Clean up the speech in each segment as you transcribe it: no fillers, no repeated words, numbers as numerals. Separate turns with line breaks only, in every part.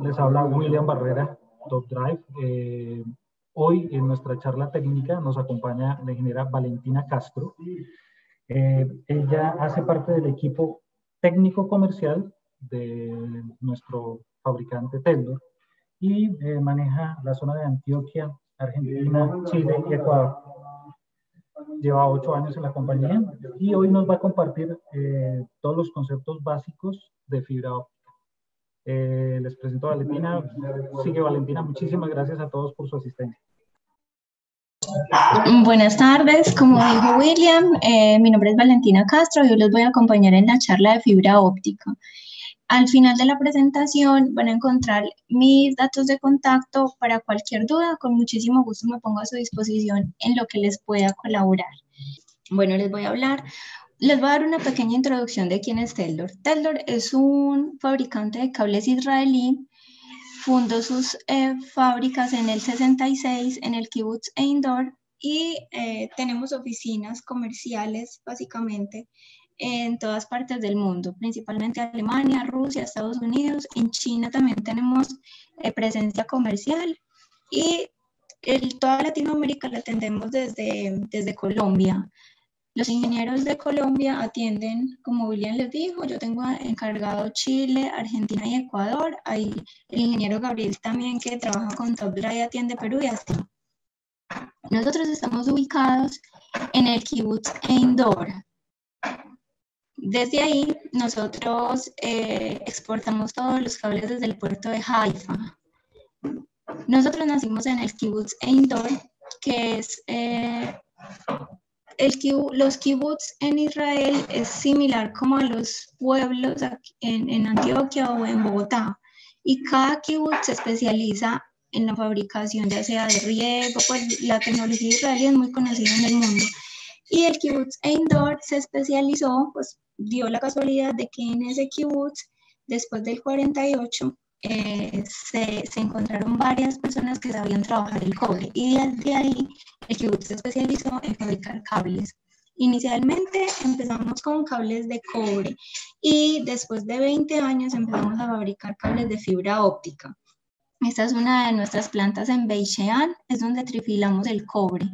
Les habla William Barrera, Top Drive. Hoy en nuestra charla técnica nos acompaña la ingeniera Valentina Castro. Ella hace parte del equipo técnico comercial de nuestro fabricante Teldor y maneja la zona de Antioquia, Argentina, Chile y Ecuador. Lleva 8 años en la compañía y hoy nos va a compartir todos los conceptos básicos de fibra óptica. Les presento a Valentina. Sigue Valentina, muchísimas gracias a todos por su asistencia.
Buenas tardes, como dijo William, mi nombre es Valentina Castro y yo les voy a acompañar en la charla de fibra óptica. Al final de la presentación van a encontrar mis datos de contacto para cualquier duda. Con muchísimo gusto me pongo a su disposición en lo que les pueda colaborar. Bueno, les voy a dar una pequeña introducción de quién es Teldor. Teldor es un fabricante de cables israelí. Fundó sus fábricas en el 66 en el Kibbutz Ein Dor y tenemos oficinas comerciales básicamente en todas partes del mundo, principalmente Alemania, Rusia, Estados Unidos. En China también tenemos presencia comercial y toda Latinoamérica la atendemos desde Colombia. Los ingenieros de Colombia atienden, como William les dijo, yo tengo encargado Chile, Argentina y Ecuador. Hay el ingeniero Gabriel también que trabaja con Top Drive, atiende Perú y así. Nosotros estamos ubicados en el Kibbutz Ein Dor. Desde ahí nosotros exportamos todos los cables desde el puerto de Haifa. Nosotros nacimos en el Kibbutz Ein Dor, que es... los kibbutz en Israel es similar como a los pueblos en Antioquia o en Bogotá, y cada kibbutz se especializa en la fabricación ya sea de riego, pues la tecnología israelí es muy conocida en el mundo, y el kibbutz Ein Dor se especializó, pues dio la casualidad de que en ese kibbutz, después del 48, se encontraron varias personas que sabían trabajar el cobre, y desde ahí el kibbutz se especializó en fabricar cables. Inicialmente empezamos con cables de cobre y después de 20 años empezamos a fabricar cables de fibra óptica. Esta es una de nuestras plantas en Beit Shean, es donde trifilamos el cobre.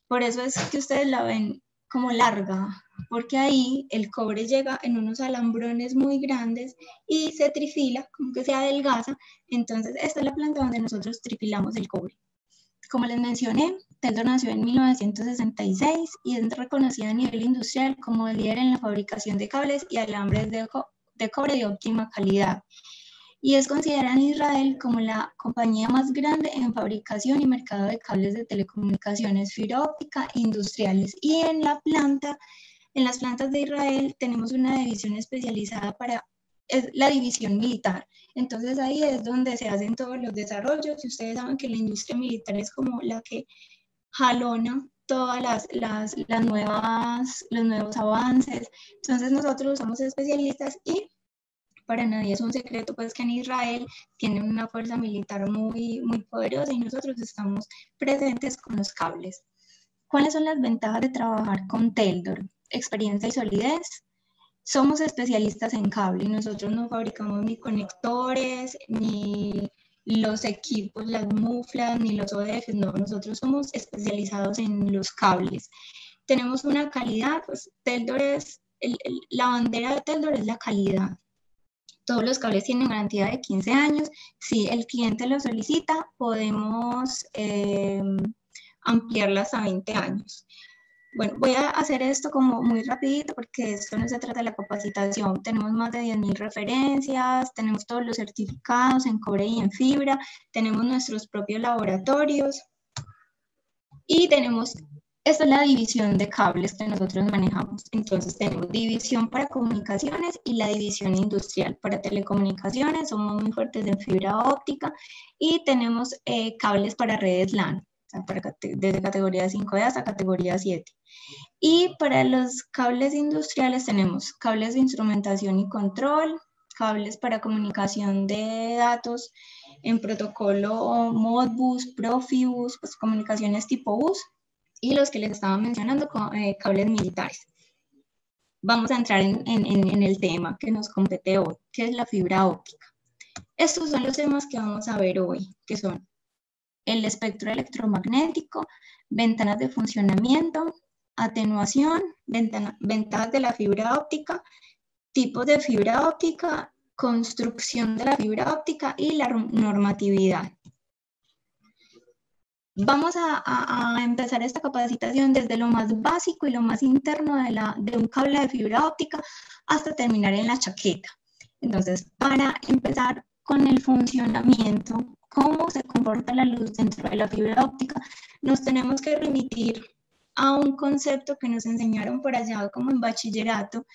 Por eso es que ustedes la ven como larga, porque ahí el cobre llega en unos alambrones muy grandes y se trifila, como que se adelgaza. Entonces esta es la planta donde nosotros trifilamos el cobre. Como les mencioné, Teldor nació en 1966 y es reconocida a nivel industrial como líder en la fabricación de cables y alambres de cobre de óptima calidad. Y es considerada en Israel como la compañía más grande en fabricación y mercado de cables de telecomunicaciones, fibra óptica industriales. Y en las plantas de Israel tenemos una división especializada es la división militar. Entonces ahí es donde se hacen todos los desarrollos, y ustedes saben que la industria militar es como la que jalona todas los nuevos avances. Entonces nosotros somos especialistas y para nadie es un secreto pues que en Israel tienen una fuerza militar muy, muy poderosa y nosotros estamos presentes con los cables. ¿Cuáles son las ventajas de trabajar con Teldor? Experiencia y solidez. Somos especialistas en cable y nosotros no fabricamos ni conectores, ni los equipos, las muflas, ni los ODFs, no, nosotros somos especializados en los cables. Tenemos una calidad, pues Teldor la bandera de Teldor es la calidad. Todos los cables tienen garantía de 15 años. Si el cliente lo solicita, podemos ampliarla hasta 20 años. Bueno, voy a hacer esto como muy rapidito porque esto no se trata de la capacitación. Tenemos más de 10.000 referencias, tenemos todos los certificados en cobre y en fibra, tenemos nuestros propios laboratorios y esta es la división de cables que nosotros manejamos. Entonces tenemos división para comunicaciones y la división industrial. Para telecomunicaciones somos muy fuertes en fibra óptica y tenemos cables para redes LAN, o sea, desde categoría 5E hasta categoría 7. Y para los cables industriales tenemos cables de instrumentación y control, cables para comunicación de datos en protocolo Modbus, Profibus, pues comunicaciones tipo bus, y los que les estaba mencionando, cables militares. Vamos a entrar en el tema que nos compete hoy, que es la fibra óptica. Estos son los temas que vamos a ver hoy, que son el espectro electromagnético, ventanas de funcionamiento, atenuación, ventajas de la fibra óptica, tipos de fibra óptica, construcción de la fibra óptica y la normatividad. Vamos a empezar esta capacitación desde lo más básico y lo más interno de un cable de fibra óptica hasta terminar en la chaqueta. Entonces, para empezar con el funcionamiento, cómo se comporta la luz dentro de la fibra óptica, nos tenemos que remitir a un concepto que nos enseñaron por allá como en bachillerato,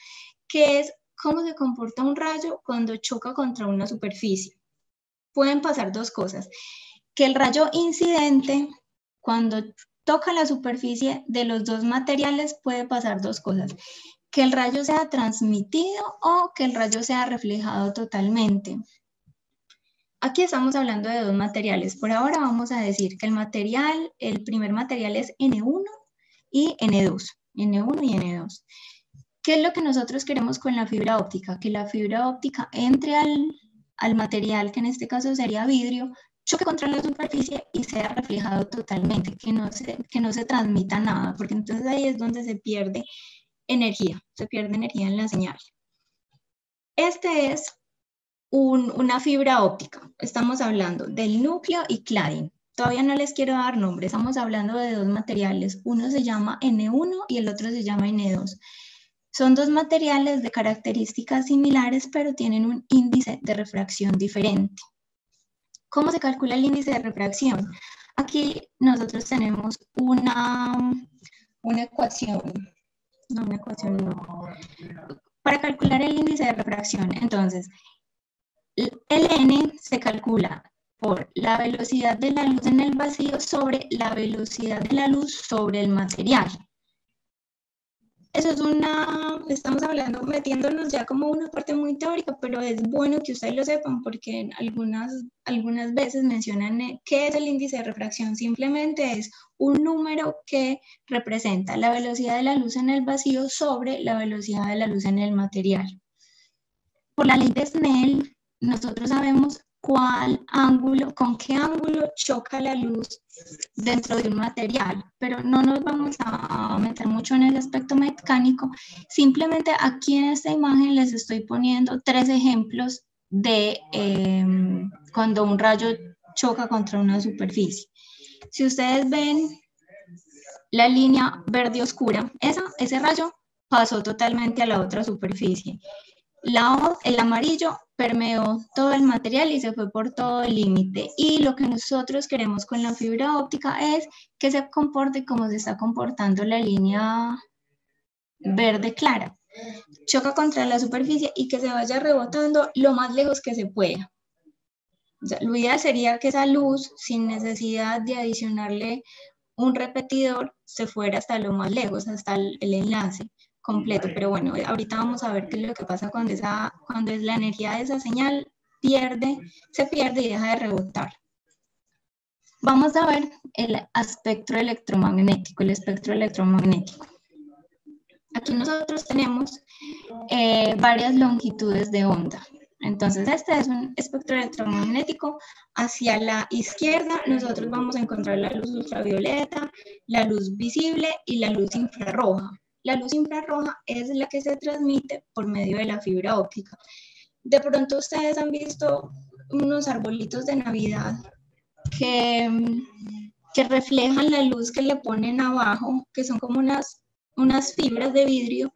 que es cómo se comporta un rayo cuando choca contra una superficie. Pueden pasar dos cosas. Que el rayo incidente, cuando toca la superficie de los dos materiales, puede pasar dos cosas. Que el rayo sea transmitido o que el rayo sea reflejado totalmente. Aquí estamos hablando de dos materiales. Por ahora vamos a decir que el primer material es N1 y N2. N1 y N2. ¿Qué es lo que nosotros queremos con la fibra óptica? Que la fibra óptica entre al material, que en este caso sería vidrio, choque contra la superficie y sea reflejado totalmente, que no se transmita nada, porque entonces ahí es donde se pierde energía en la señal. Este es una fibra óptica. Estamos hablando del núcleo y cladding. Todavía no les quiero dar nombre, estamos hablando de dos materiales. Uno se llama N1 y el otro se llama N2. Son dos materiales de características similares, pero tienen un índice de refracción diferente. ¿Cómo se calcula el índice de refracción? Aquí nosotros tenemos una ecuación. No, una ecuación no. Para calcular el índice de refracción, entonces, el N se calcula por la velocidad de la luz en el vacío sobre la velocidad de la luz sobre el material. Eso es estamos hablando, metiéndonos ya como una parte muy teórica, pero es bueno que ustedes lo sepan porque algunas veces mencionan qué es el índice de refracción. Simplemente es un número que representa la velocidad de la luz en el vacío sobre la velocidad de la luz en el material. Por la ley de Snell, nosotros sabemos con qué ángulo choca la luz dentro de un material, pero no nos vamos a meter mucho en el aspecto mecánico. Simplemente aquí en esta imagen les estoy poniendo 3 ejemplos de cuando un rayo choca contra una superficie. Si ustedes ven la línea verde oscura, ese rayo pasó totalmente a la otra superficie. El amarillo permeó todo el material y se fue por todo el límite. Y lo que nosotros queremos con la fibra óptica es que se comporte como se está comportando la línea verde clara. Choca contra la superficie y que se vaya rebotando lo más lejos que se pueda. O sea, lo ideal sería que esa luz, sin necesidad de adicionarle un repetidor, se fuera hasta lo más lejos, hasta el enlace completo, pero bueno, ahorita vamos a ver qué es lo que pasa cuando es la energía de esa señal se pierde y deja de rebotar. Vamos a ver el espectro electromagnético. Aquí nosotros tenemos varias longitudes de onda. Entonces, este es un espectro electromagnético. Hacia la izquierda, nosotros vamos a encontrar la luz ultravioleta, la luz visible y la luz infrarroja. La luz infrarroja es la que se transmite por medio de la fibra óptica. De pronto ustedes han visto unos arbolitos de Navidad que reflejan la luz que le ponen abajo, que son como unas fibras de vidrio,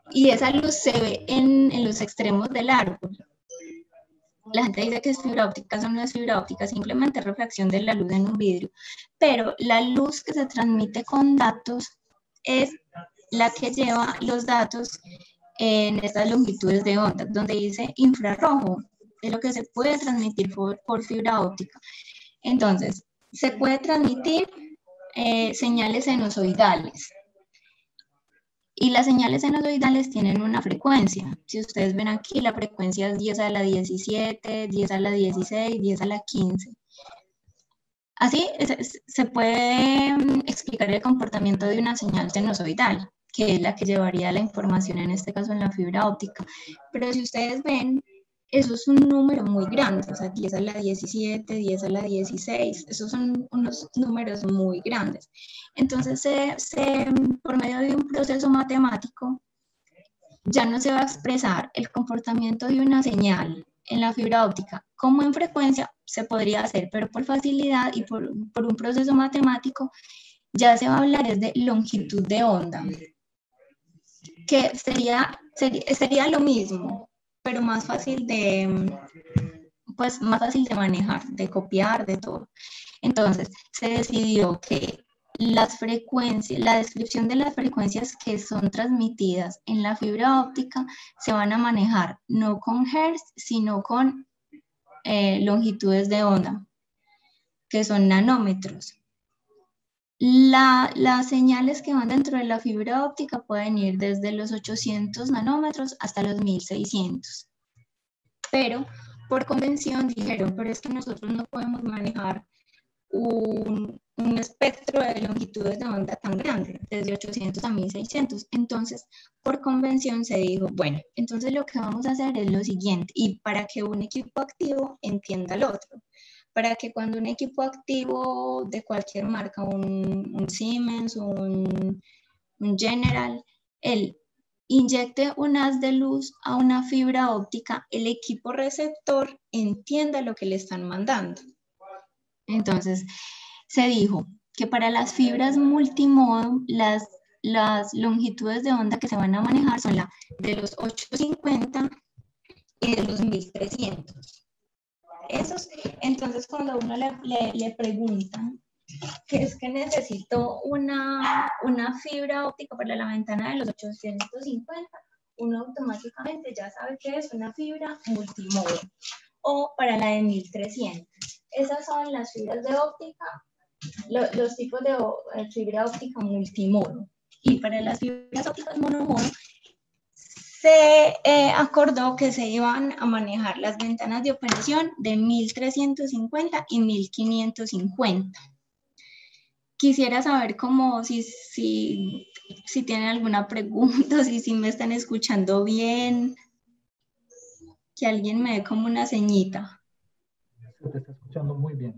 y esa luz se ve en los extremos del árbol. La gente dice que es fibra óptica, eso no es fibra óptica, simplemente refracción de la luz en un vidrio. Pero la luz que se transmite con datos es la que lleva los datos en estas longitudes de onda, donde dice infrarrojo, es lo que se puede transmitir por fibra óptica. Entonces, se puede transmitir señales sinusoidales. Y las señales sinusoidales tienen una frecuencia. Si ustedes ven aquí, la frecuencia es 10 a la 17, 10 a la 16, 10 a la 15. Así se puede explicar el comportamiento de una señal sinusoidal, que es la que llevaría la información, en este caso en la fibra óptica. Pero si ustedes ven, eso es un número muy grande, o sea, 10 a la 17, 10 a la 16, esos son unos números muy grandes. Entonces, por medio de un proceso matemático, ya no se va a expresar el comportamiento de una señal en la fibra óptica como en frecuencia se podría hacer, pero por facilidad y por un proceso matemático, ya se va a hablar es de longitud de onda, que sería lo mismo, pero más fácil pues más fácil de manejar, de copiar, de todo. Entonces, se decidió que las frecuencias, la descripción de las frecuencias que son transmitidas en la fibra óptica se van a manejar no con hertz, sino con longitudes de onda, que son nanómetros. Las señales que van dentro de la fibra óptica pueden ir desde los 800 nanómetros hasta los 1600. Pero por convención dijeron, pero es que nosotros no podemos manejar un espectro de longitudes de onda tan grande, desde 800 a 1600. Entonces, por convención se dijo, bueno, entonces lo que vamos a hacer es lo siguiente, y para que un equipo activo entienda al otro, para que cuando un equipo activo de cualquier marca, un Siemens, un General, él inyecte un haz de luz a una fibra óptica, el equipo receptor entienda lo que le están mandando. Entonces, se dijo que para las fibras multimodo, las longitudes de onda que se van a manejar son la de los 850 y de los 1300. Entonces, cuando a uno le preguntan que es que necesito una fibra óptica para la ventana de los 850, uno automáticamente ya sabe que es una fibra multimodo, o para la de 1300. Esas son las fibras de óptica, los tipos de fibra óptica multimodo. Y para las fibras ópticas monomodo, se acordó que se iban a manejar las ventanas de operación de 1350 y 1550. Quisiera saber cómo, si tienen alguna pregunta, si me están escuchando bien, que alguien me dé como una señita.
Se te está escuchando muy bien.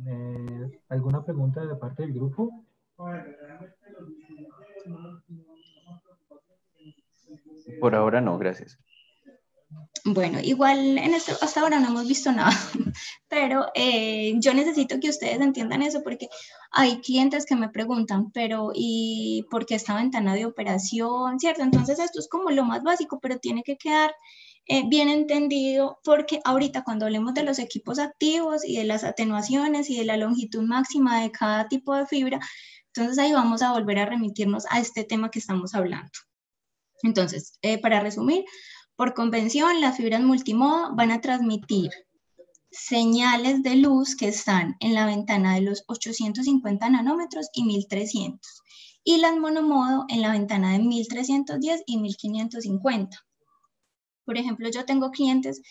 ¿Alguna pregunta de parte del grupo?
Por ahora no, gracias.
Bueno, igual hasta ahora no hemos visto nada, pero yo necesito que ustedes entiendan eso porque hay clientes que me preguntan, pero ¿y por qué esta ventana de operación? ¿Cierto? Entonces esto es como lo más básico, pero tiene que quedar bien entendido porque ahorita cuando hablemos de los equipos activos y de las atenuaciones y de la longitud máxima de cada tipo de fibra, entonces ahí vamos a volver a remitirnos a este tema que estamos hablando. Entonces, para resumir, por convención, las fibras multimodo van a transmitir señales de luz que están en la ventana de los 850 nanómetros y 1300. Y las monomodo en la ventana de 1310 y 1550. Por ejemplo, yo tengo clientes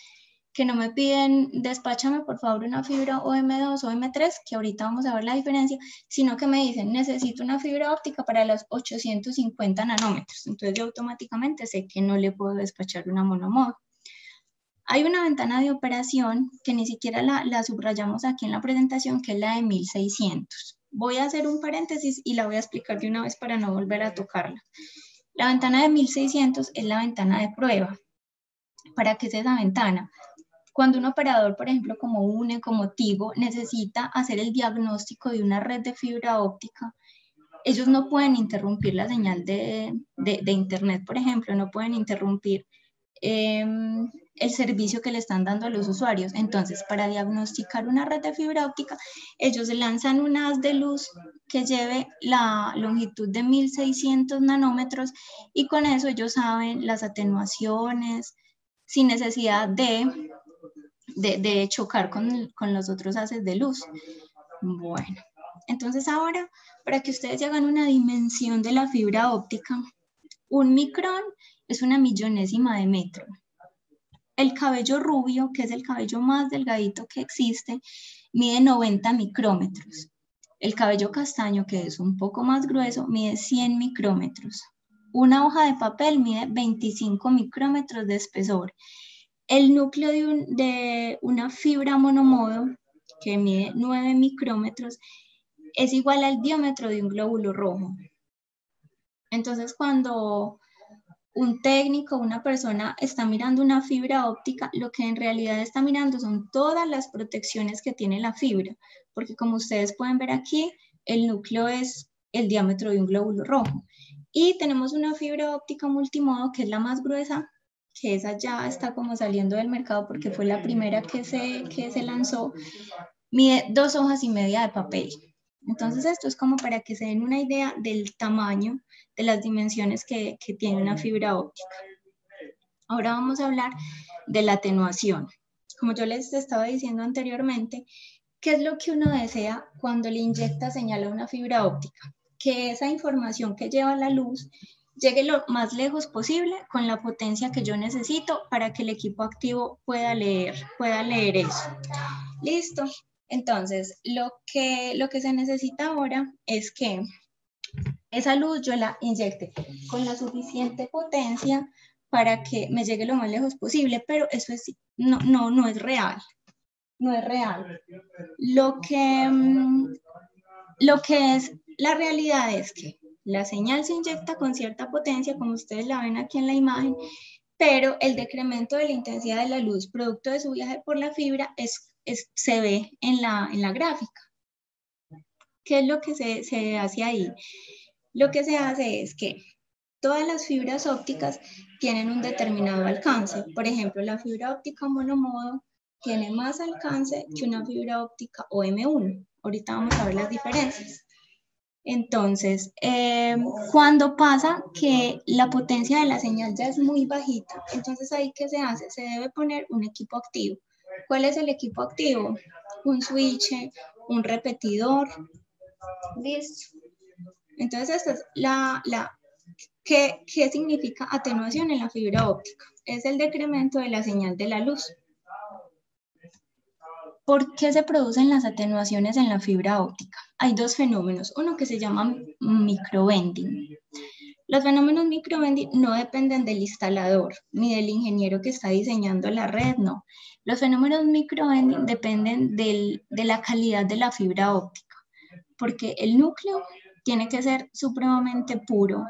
que no me piden, despáchame por favor una fibra OM2 o OM3, que ahorita vamos a ver la diferencia, sino que me dicen, necesito una fibra óptica para los 850 nanómetros. Entonces yo automáticamente sé que no le puedo despachar una monomodo. Hay una ventana de operación que ni siquiera la subrayamos aquí en la presentación, que es la de 1600. Voy a hacer un paréntesis y la voy a explicar de una vez para no volver a tocarla. La ventana de 1600 es la ventana de prueba. ¿Para qué es esa ventana? Cuando un operador, por ejemplo, como UNE, como Tigo, necesita hacer el diagnóstico de una red de fibra óptica, ellos no pueden interrumpir la señal de Internet, por ejemplo, no pueden interrumpir el servicio que le están dando a los usuarios. Entonces, para diagnosticar una red de fibra óptica, ellos lanzan un haz de luz que lleve la longitud de 1600 nanómetros y con eso ellos saben las atenuaciones sin necesidad de chocar con los otros haces de luz. Bueno, entonces ahora, para que ustedes hagan una dimensión de la fibra óptica, un micrón es una millonésima de metro. El cabello rubio, que es el cabello más delgadito que existe, mide 90 micrómetros. El cabello castaño, que es un poco más grueso, mide 100 micrómetros. Una hoja de papel mide 25 micrómetros de espesor. El núcleo de una fibra monomodo que mide 9 micrómetros es igual al diámetro de un glóbulo rojo. Entonces, cuando un técnico, una persona está mirando una fibra óptica, lo que en realidad está mirando son todas las protecciones que tiene la fibra, porque como ustedes pueden ver aquí, el núcleo es el diámetro de un glóbulo rojo. Y tenemos una fibra óptica multimodo, que es la más gruesa, que esa ya está como saliendo del mercado porque fue la primera que se lanzó, mide 2,5 hojas de papel. Entonces esto es como para que se den una idea del tamaño, de las dimensiones que tiene una fibra óptica. Ahora vamos a hablar de la atenuación. Como yo les estaba diciendo anteriormente, ¿qué es lo que uno desea cuando le inyecta señal a una fibra óptica? Que esa información que lleva la luz llegue lo más lejos posible con la potencia que yo necesito para que el equipo activo pueda leer eso. Listo. Entonces, lo que se necesita ahora es que esa luz yo la inyecte con la suficiente potencia para que me llegue lo más lejos posible, pero eso no es real. No es real. Lo que es la realidad es que la señal se inyecta con cierta potencia, como ustedes la ven aquí en la imagen, pero el decremento de la intensidad de la luz producto de su viaje por la fibra se ve en la gráfica. ¿Qué es lo que se hace ahí? Lo que se hace es que todas las fibras ópticas tienen un determinado alcance. Por ejemplo, la fibra óptica monomodo tiene más alcance que una fibra óptica OM1. Ahorita vamos a ver las diferencias. Entonces, cuando pasa que la potencia de la señal ya es muy bajita, entonces ahí ¿qué se hace? Se debe poner un equipo activo. ¿Cuál es el equipo activo? Un switch, un repetidor. Listo. Entonces, esta es ¿qué significa atenuación en la fibra óptica? Es el decremento de la señal de la luz. ¿Por qué se producen las atenuaciones en la fibra óptica? Hay dos fenómenos, uno que se llama microbending. Los fenómenos microbending no dependen del instalador ni del ingeniero que está diseñando la red, no. Los fenómenos microbending dependen de la calidad de la fibra óptica, porque el núcleo tiene que ser supremamente puro,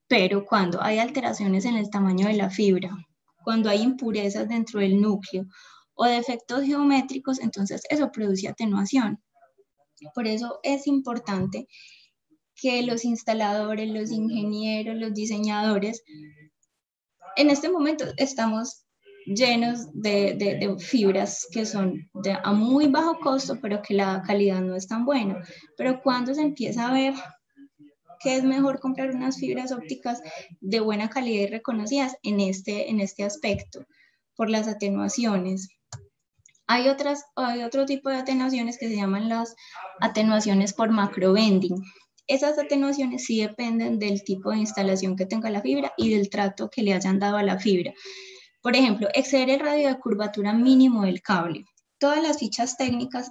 pero cuando hay alteraciones en el tamaño de la fibra, cuando hay impurezas dentro del núcleo o defectos geométricos, entonces eso produce atenuación. Por eso es importante que los instaladores, los ingenieros, los diseñadores, en este momento estamos llenos de fibras que son a muy bajo costo, pero que la calidad no es tan buena. Pero cuando se empieza a ver que es mejor comprar unas fibras ópticas de buena calidad y reconocidas en este aspecto, por las atenuaciones. Hay otro tipo de atenuaciones que se llaman las atenuaciones por macrobending. Esas atenuaciones sí dependen del tipo de instalación que tenga la fibra y del trato que le hayan dado a la fibra. Por ejemplo, exceder el radio de curvatura mínimo del cable. Todas las fichas técnicas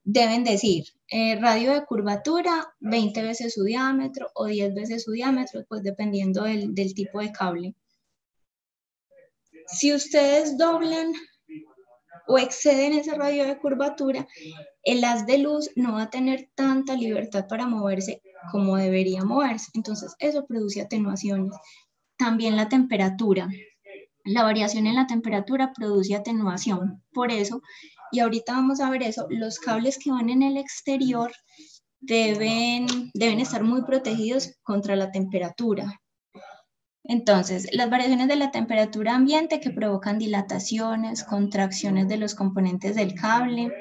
deben decir radio de curvatura 20 veces su diámetro o 10 veces su diámetro, pues dependiendo del tipo de cable. Si ustedes doblan o exceden ese radio de curvatura, el haz de luz no va a tener tanta libertad para moverse como debería moverse. Entonces, eso produce atenuaciones. También la temperatura. La variación en la temperatura produce atenuación. Por eso, y ahorita vamos a ver eso, los cables que van en el exterior deben estar muy protegidos contra la temperatura. Entonces, las variaciones de la temperatura ambiente que provocan dilataciones, contracciones de los componentes del cable,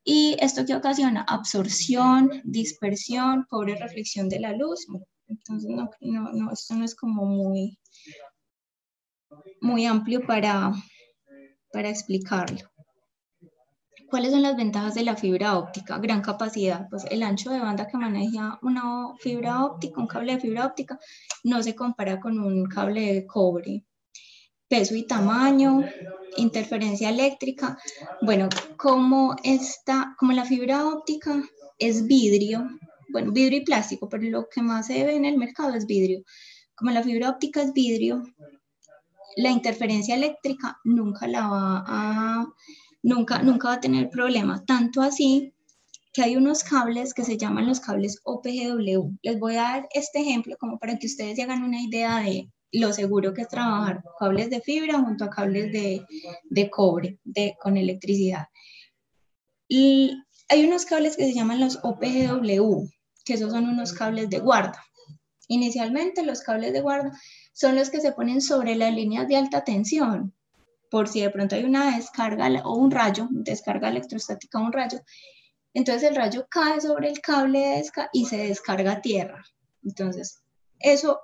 y esto que ocasiona absorción, dispersión, pobre reflexión de la luz. Entonces, esto no es como muy amplio para explicarlo. ¿Cuáles son las ventajas de la fibra óptica? Gran capacidad, pues el ancho de banda que maneja una fibra óptica, un cable de fibra óptica, no se compara con un cable de cobre. Peso y tamaño, interferencia eléctrica. Bueno, como la fibra óptica es vidrio, bueno, vidrio y plástico, pero lo que más se ve en el mercado es vidrio. Como la fibra óptica es vidrio, la interferencia eléctrica nunca va a tener problema. Tanto así que hay unos cables que se llaman los cables OPGW. Les voy a dar este ejemplo como para que ustedes se hagan una idea de lo seguro que es trabajar cables de fibra junto a cables de cobre con electricidad. Y hay unos cables que se llaman los OPGW, que esos son unos cables de guarda. Inicialmente los cables de guarda son los que se ponen sobre las líneas de alta tensión, por si de pronto hay una descarga o un rayo, descarga electrostática o un rayo. Entonces el rayo cae sobre el cable y se descarga a tierra. Entonces, eso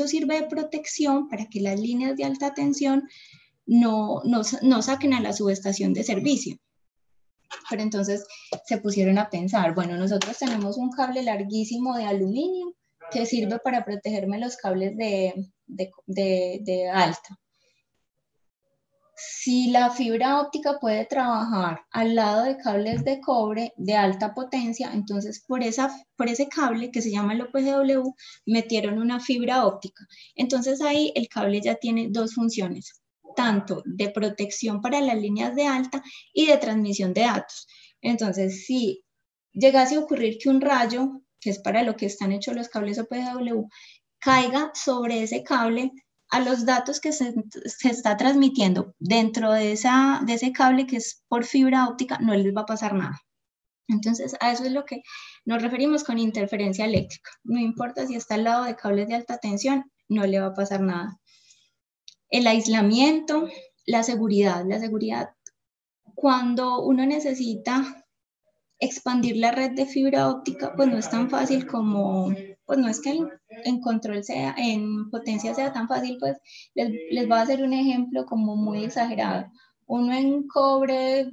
sirve de protección para que las líneas de alta tensión no saquen a la subestación de servicio. Pero entonces se pusieron a pensar, bueno, nosotros tenemos un cable larguísimo de aluminio que sirve para protegerme los cables de alta. Si la fibra óptica puede trabajar al lado de cables de cobre de alta potencia, entonces por ese cable que se llama el OPGW metieron una fibra óptica. Entonces ahí el cable ya tiene dos funciones, tanto de protección para las líneas de alta y de transmisión de datos. Entonces, si llegase a ocurrir que un rayo, que es para lo que están hechos los cables OPGW, caiga sobre ese cable, a los datos que se está transmitiendo dentro de ese cable que es por fibra óptica no les va a pasar nada. Entonces, a eso es lo que nos referimos con interferencia eléctrica. No importa si está al lado de cables de alta tensión, no le va a pasar nada. El aislamiento, la seguridad. La seguridad, cuando uno necesita expandir la red de fibra óptica, pues no es tan fácil como, pues no es que en potencia sea tan fácil, pues les voy a hacer un ejemplo como muy exagerado. Uno en cobre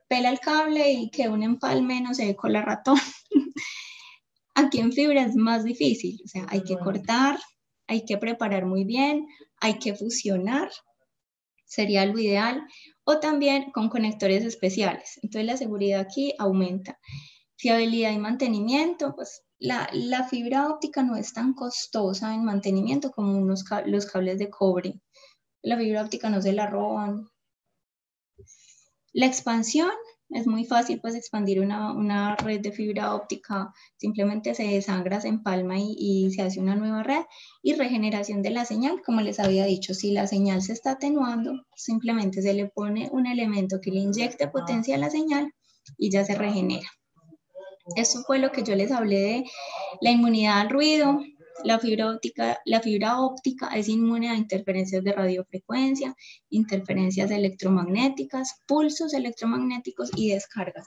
pela el cable y que un empalme, no sé, con la ratón. Aquí en fibra es más difícil, o sea, hay que cortar, hay que preparar muy bien, hay que fusionar, sería lo ideal, o también con conectores especiales. Entonces la seguridad aquí aumenta. Fiabilidad y mantenimiento, pues la fibra óptica no es tan costosa en mantenimiento como los cables de cobre. La fibra óptica no se la roban. La expansión, es muy fácil pues expandir una red de fibra óptica, simplemente se desangra, se empalma y se hace una nueva red. Y regeneración de la señal, como les había dicho, si la señal se está atenuando, simplemente se le pone un elemento que le inyecte potencia a la señal y ya se regenera. Eso fue lo que yo les hablé de la inmunidad al ruido. La fibra óptica es inmune a interferencias de radiofrecuencia, interferencias electromagnéticas, pulsos electromagnéticos y descargas.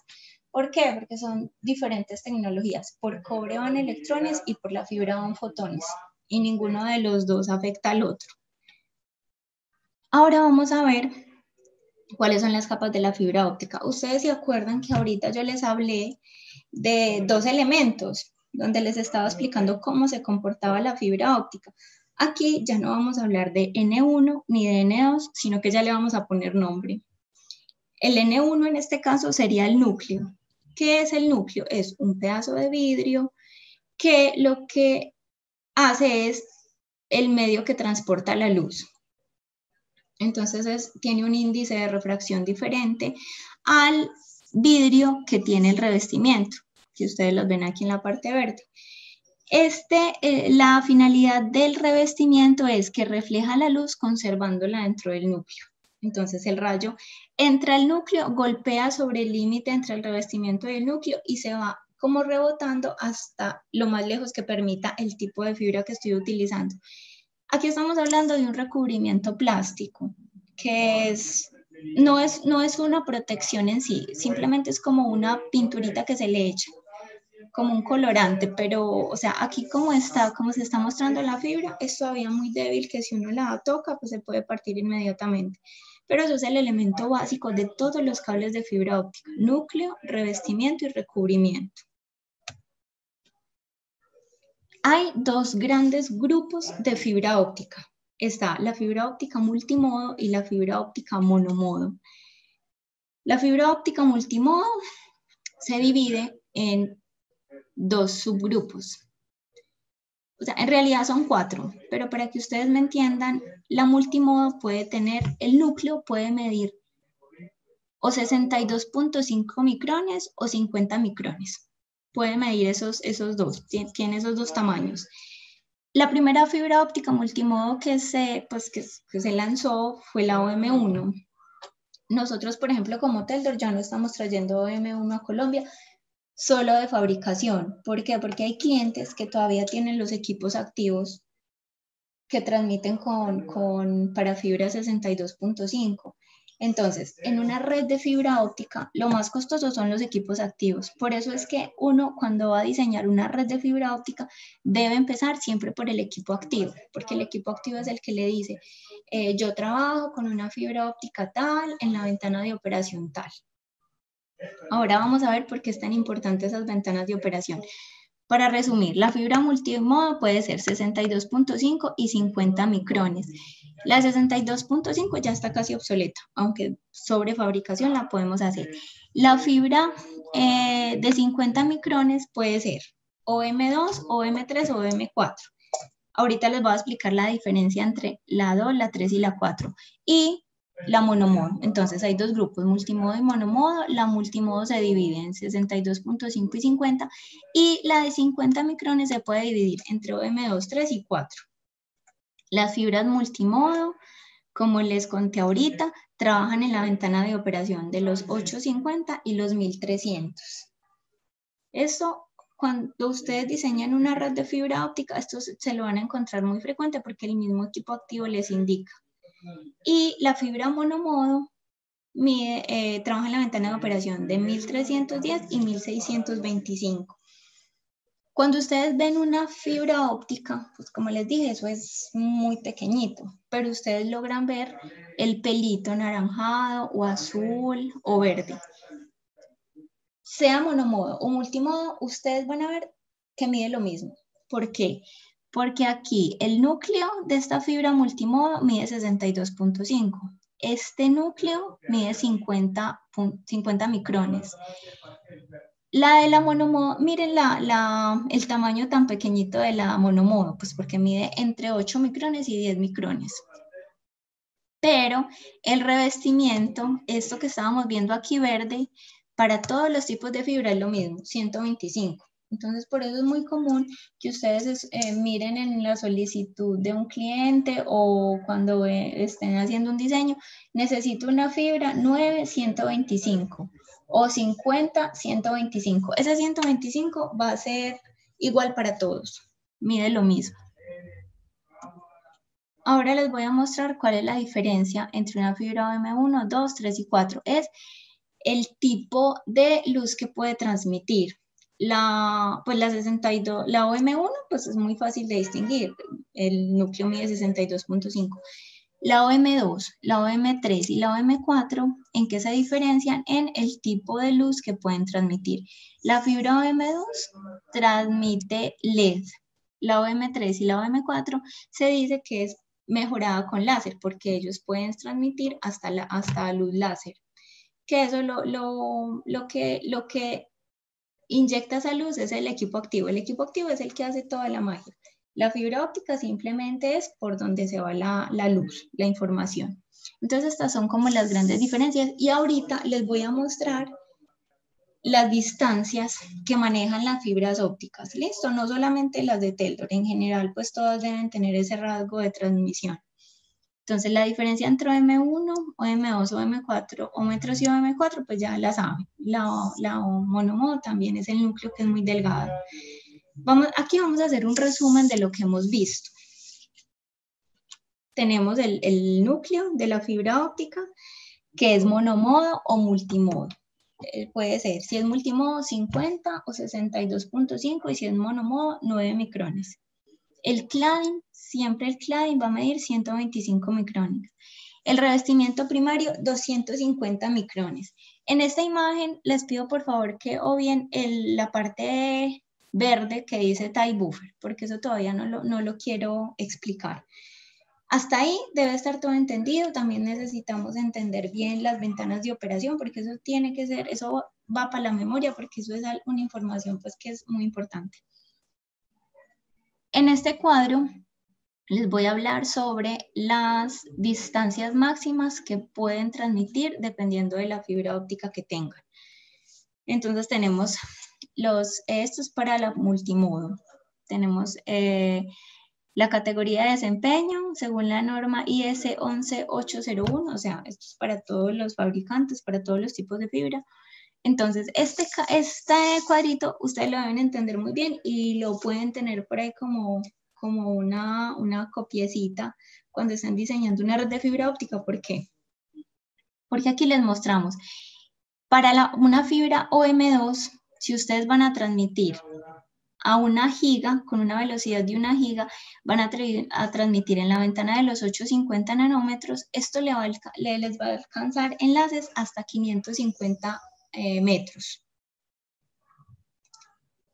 ¿Por qué? Porque son diferentes tecnologías. Por cobre van electrones y por la fibra van fotones. Y ninguno de los dos afecta al otro. Ahora vamos a ver cuáles son las capas de la fibra óptica. Ustedes se acuerdan que ahorita yo les hablé de dos elementos, donde les estaba explicando cómo se comportaba la fibra óptica. Aquí ya no vamos a hablar de N1 ni de N2, sino que ya le vamos a poner nombre. El N1 en este caso sería el núcleo. ¿Qué es el núcleo? Es un pedazo de vidrio que lo que hace es el medio que transporta la luz. Entonces tiene un índice de refracción diferente al vidrio que tiene el revestimiento, que ustedes los ven aquí en la parte verde. La finalidad del revestimiento es que refleja la luz conservándola dentro del núcleo. Entonces el rayo entra al núcleo, golpea sobre el límite entre el revestimiento y el núcleo y se va como rebotando hasta lo más lejos que permita el tipo de fibra que estoy utilizando. Aquí estamos hablando de un recubrimiento plástico, que no es una protección en sí, simplemente es como una pinturita que se le echa, como un colorante, pero, o sea, aquí como se está mostrando la fibra, es todavía muy débil, que si uno la toca, pues se puede partir inmediatamente. Pero eso es el elemento básico de todos los cables de fibra óptica: núcleo, revestimiento y recubrimiento. Hay dos grandes grupos de fibra óptica. Está la fibra óptica multimodo y la fibra óptica monomodo. La fibra óptica multimodo se divide en dos subgrupos. o sea, en realidad son 4, pero para que ustedes me entiendan, la multimodo puede tener, el núcleo puede medir o 62.5 micrones o 50 micrones. Puede medir esos dos, tiene esos dos tamaños. La primera fibra óptica multimodo que se lanzó fue la OM1. Nosotros, por ejemplo, como Teldor, ya no estamos trayendo OM1 a Colombia, solo de fabricación. ¿Por qué? Porque hay clientes que todavía tienen los equipos activos que transmiten para fibra 62.5. Entonces, en una red de fibra óptica, lo más costoso son los equipos activos. Por eso es que uno, cuando va a diseñar una red de fibra óptica, debe empezar siempre por el equipo activo, porque el equipo activo es el que le dice, yo trabajo con una fibra óptica tal, en la ventana de operación tal. Ahora vamos a ver por qué es tan importante esas ventanas de operación. Para resumir, la fibra multimodo puede ser 62.5 y 50 micrones. La 62.5 ya está casi obsoleta, aunque sobre fabricación la podemos hacer. La fibra de 50 micrones puede ser OM2, OM3 o OM4. Ahorita les voy a explicar la diferencia entre la 2, la 3 y la 4. Y la monomodo. Entonces hay dos grupos, multimodo y monomodo. La multimodo se divide en 62.5 y 50 y la de 50 micrones se puede dividir entre OM2, 3 y 4. Las fibras multimodo, como les conté ahorita, trabajan en la ventana de operación de los 850 y los 1300. Esto, cuando ustedes diseñan una red de fibra óptica, esto se lo van a encontrar muy frecuente porque el mismo equipo activo les indica. Y la fibra monomodo trabaja en la ventana de operación de 1310 y 1625. Cuando ustedes ven una fibra óptica, pues como les dije, eso es muy pequeñito, pero ustedes logran ver el pelito anaranjado o azul o verde. Sea monomodo o multimodo, ustedes van a ver que mide lo mismo. ¿Por qué? Porque aquí el núcleo de esta fibra multimodo mide 62.5. Este núcleo mide 50 micrones. La de la monomodo, miren el tamaño tan pequeñito de la monomodo, pues porque mide entre 8 micrones y 10 micrones. Pero el revestimiento, esto que estábamos viendo aquí verde, para todos los tipos de fibra es lo mismo, 125. Entonces, por eso es muy común que ustedes miren en la solicitud de un cliente o cuando estén haciendo un diseño, necesito una fibra 9, 125 o 50, 125. Ese 125 va a ser igual para todos, mide lo mismo. Ahora les voy a mostrar cuál es la diferencia entre una fibra OM1, 2, 3 y 4. Es el tipo de luz que puede transmitir. La OM1 pues es muy fácil de distinguir. El núcleo mide 62.5. La OM2, la OM3 y la OM4, ¿en qué se diferencian? En el tipo de luz que pueden transmitir. La fibra OM2 transmite LED. La OM3 y la OM4 se dice que es mejorada con láser porque ellos pueden transmitir hasta luz láser. Que eso lo que inyecta esa luz es el equipo activo. El equipo activo es el que hace toda la magia. La fibra óptica simplemente es por donde se va la luz, la información. Entonces estas son como las grandes diferencias y ahorita les voy a mostrar las distancias que manejan las fibras ópticas. Listo, no solamente las de Teldor, en general pues todas deben tener ese rasgo de transmisión. Entonces la diferencia entre OM1, OM2, OM4, OM3 y OM4 pues ya la saben. La monomodo también es el núcleo que es muy delgado. Aquí vamos a hacer un resumen de lo que hemos visto. Tenemos el núcleo de la fibra óptica que es monomodo o multimodo. Puede ser, si es multimodo 50 o 62.5 y si es monomodo 9 micrones. El cladding, siempre el cladding va a medir 125 micrones. El revestimiento primario 250 micrones. En esta imagen les pido por favor que obvien la parte verde que dice tie buffer, porque eso todavía no lo quiero explicar. Hasta ahí debe estar todo entendido. También necesitamos entender bien las ventanas de operación, porque eso tiene que ser, eso va para la memoria, porque eso es una información pues que es muy importante. En este cuadro les voy a hablar sobre las distancias máximas que pueden transmitir dependiendo de la fibra óptica que tengan. Entonces tenemos esto es para la multimodo. Tenemos la categoría de desempeño según la norma IS 11801, o sea, esto es para todos los fabricantes, para todos los tipos de fibra. Entonces, este cuadrito ustedes lo deben entender muy bien y lo pueden tener por ahí como una copiecita cuando están diseñando una red de fibra óptica. ¿Por qué? Porque aquí les mostramos, para una fibra OM2, si ustedes van a transmitir a 1 giga, con una velocidad de 1 giga, van a transmitir en la ventana de los 850 nanómetros, esto les va a alcanzar enlaces hasta 550 metros.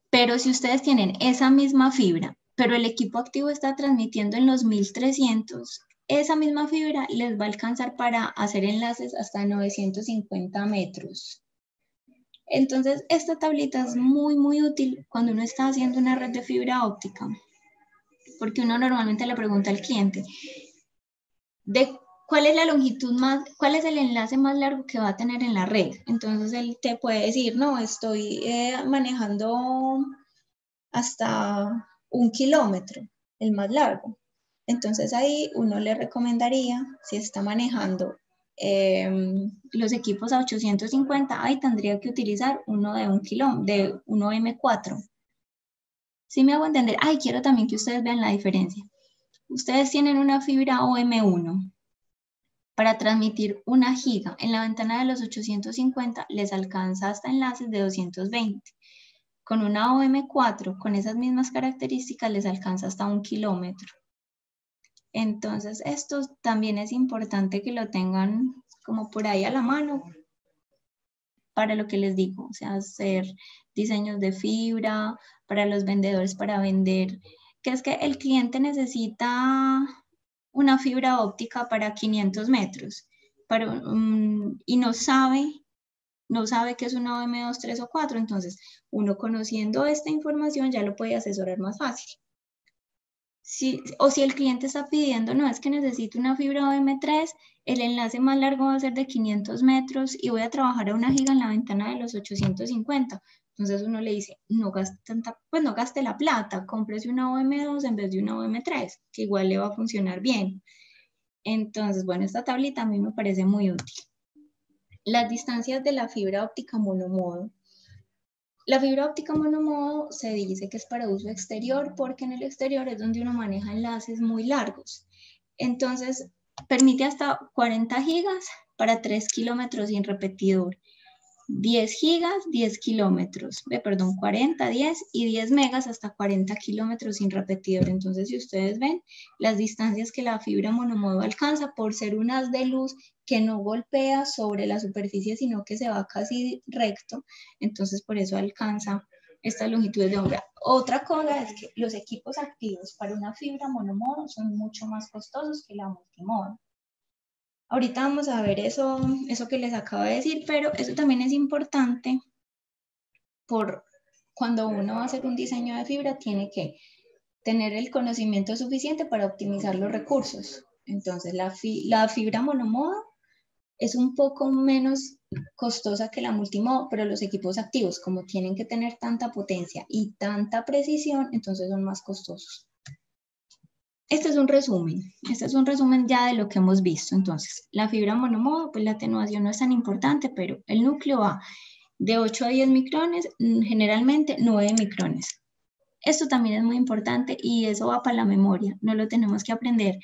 Pero si ustedes tienen esa misma fibra, pero el equipo activo está transmitiendo en los 1300, esa misma fibra les va a alcanzar para hacer enlaces hasta 950 metros. Entonces, esta tablita es muy, muy útil cuando uno está haciendo una red de fibra óptica, porque uno normalmente le pregunta al cliente, ¿cuál es la longitud cuál es el enlace más largo que va a tener en la red? Entonces, él te puede decir, no, estoy manejando hasta 1 kilómetro, el más largo. Entonces, ahí uno le recomendaría, si está manejando los equipos a 850, ahí tendría que utilizar uno de 1 kilómetro, de 1M4. ¿Sí me hago entender? Quiero también que ustedes vean la diferencia. Ustedes tienen una fibra OM1 para transmitir 1 giga. En la ventana de los 850 les alcanza hasta enlaces de 220. Con una OM4, con esas mismas características, les alcanza hasta 1 kilómetro. Entonces, esto también es importante que lo tengan como por ahí a la mano para lo que les digo, o sea, hacer diseños de fibra para los vendedores, para vender, que es que el cliente necesita una fibra óptica para 500 metros y no sabe que es una OM2, 3 o 4, entonces uno conociendo esta información ya lo puede asesorar más fácil. O si el cliente está pidiendo, no, es que necesito una fibra OM3, el enlace más largo va a ser de 500 metros y voy a trabajar a 1 giga en la ventana de los 850. Entonces uno le dice, no gaste la plata, cómprese una OM2 en vez de una OM3, que igual le va a funcionar bien. Entonces, bueno, esta tablita a mí me parece muy útil. Las distancias de la fibra óptica monomodo. La fibra óptica monomodo se dice que es para uso exterior porque en el exterior es donde uno maneja enlaces muy largos. Entonces, permite hasta 40 gigas para 3 kilómetros sin repetidor. 10 gigas, 10 kilómetros, 40, 10 y 10 megas hasta 40 kilómetros sin repetidor. Entonces, si ustedes ven las distancias que la fibra monomodo alcanza por ser un haz de luz que no golpea sobre la superficie, sino que se va casi recto, entonces por eso alcanza estas longitudes de onda. Otra cosa es que los equipos activos para una fibra monomodo son mucho más costosos que la multimodo. Ahorita vamos a ver eso que les acabo de decir, pero eso también es importante por cuando uno va a hacer un diseño de fibra, tiene que tener el conocimiento suficiente para optimizar los recursos. Entonces, la fibra monomodo es un poco menos costosa que la multimodo, pero los equipos activos, como tienen que tener tanta potencia y tanta precisión, entonces son más costosos. Este es un resumen ya de lo que hemos visto. Entonces, la fibra monomodo, pues la atenuación no es tan importante, pero el núcleo va de 8 a 10 micrones, generalmente 9 micrones. Esto también es muy importante y eso va para la memoria, no lo tenemos que aprender.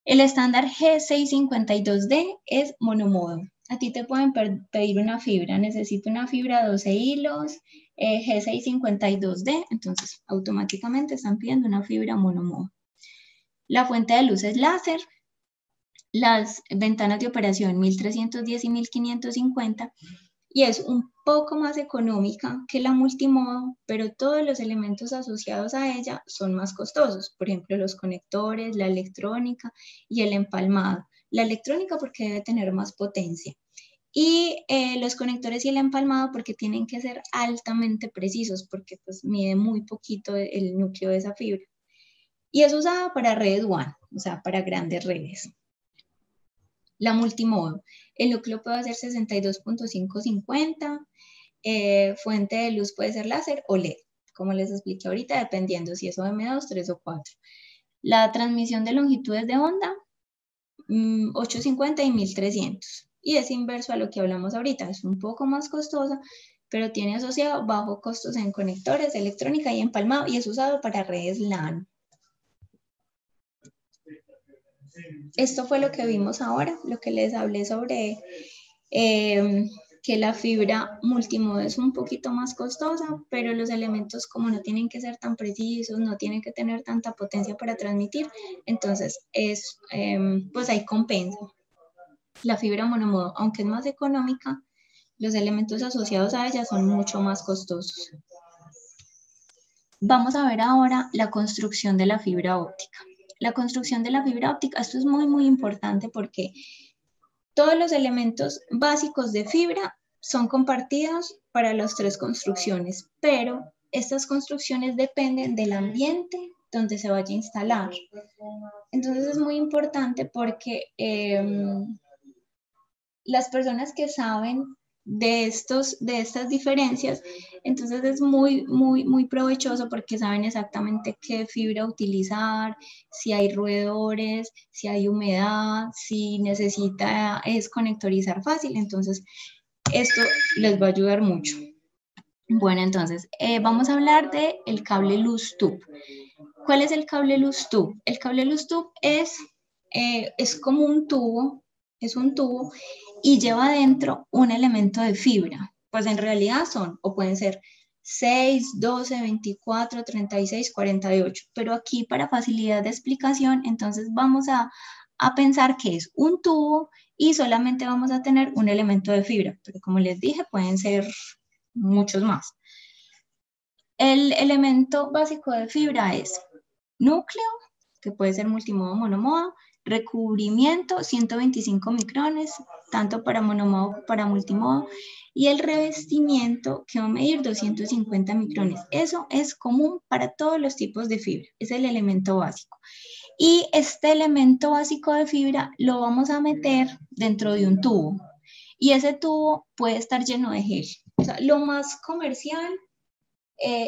El estándar G652D es monomodo. A ti te pueden pedir una fibra, necesito una fibra 12 hilos, G652D, entonces automáticamente están pidiendo una fibra monomodo. La fuente de luz es láser, las ventanas de operación 1310 y 1550 y es un poco más económica que la multimodo, pero todos los elementos asociados a ella son más costosos, por ejemplo los conectores, la electrónica y el empalmado. La electrónica porque debe tener más potencia y los conectores y el empalmado porque tienen que ser altamente precisos porque pues mide muy poquito el núcleo de esa fibra. y es usada para redes WAN, o sea, para grandes redes. La multimodo, el núcleo puede ser 62.550, fuente de luz puede ser láser o LED, como les expliqué ahorita, dependiendo si es OM2, 3 o 4. La transmisión de longitudes de onda, 850 y 1300. Y es inverso a lo que hablamos ahorita, es un poco más costosa, pero tiene asociado bajo costos en conectores, electrónica y empalmado, y es usado para redes LAN. Esto fue lo que vimos ahora, lo que les hablé sobre que la fibra multimodo es un poquito más costosa, pero los elementos, como no tienen que ser tan precisos, no tienen que tener tanta potencia para transmitir, entonces pues ahí compensa. La fibra monomodo, aunque es más económica, los elementos asociados a ella son mucho más costosos. Vamos a ver ahora la construcción de la fibra óptica. La construcción de la fibra óptica, esto es muy, muy importante porque todos los elementos básicos de fibra son compartidos para las tres construcciones, pero estas construcciones dependen del ambiente donde se vaya a instalar. Entonces es muy importante porque las personas que saben de estas diferencias, entonces es muy, muy, muy provechoso porque saben exactamente qué fibra utilizar, si hay roedores, si hay humedad, si necesita desconectorizar fácil, entonces esto les va a ayudar mucho. Bueno, entonces vamos a hablar del cable luz tube. ¿Cuál es el cable luz tube? El cable luz tube es como un tubo, es un tubo y lleva adentro un elemento de fibra. Pues en realidad son, o pueden ser 6, 12, 24, 36, 48. Pero aquí para facilidad de explicación, entonces vamos a pensar que es un tubo y solamente vamos a tener un elemento de fibra. Pero como les dije, pueden ser muchos más. El elemento básico de fibra es núcleo, que puede ser multimodo o monomodo, recubrimiento 125 micrones, tanto para monomodo como para multimodo, y el revestimiento que va a medir 250 micrones. Eso es común para todos los tipos de fibra, es el elemento básico. Y este elemento básico de fibra lo vamos a meter dentro de un tubo, y ese tubo puede estar lleno de gel. O sea, lo más comercial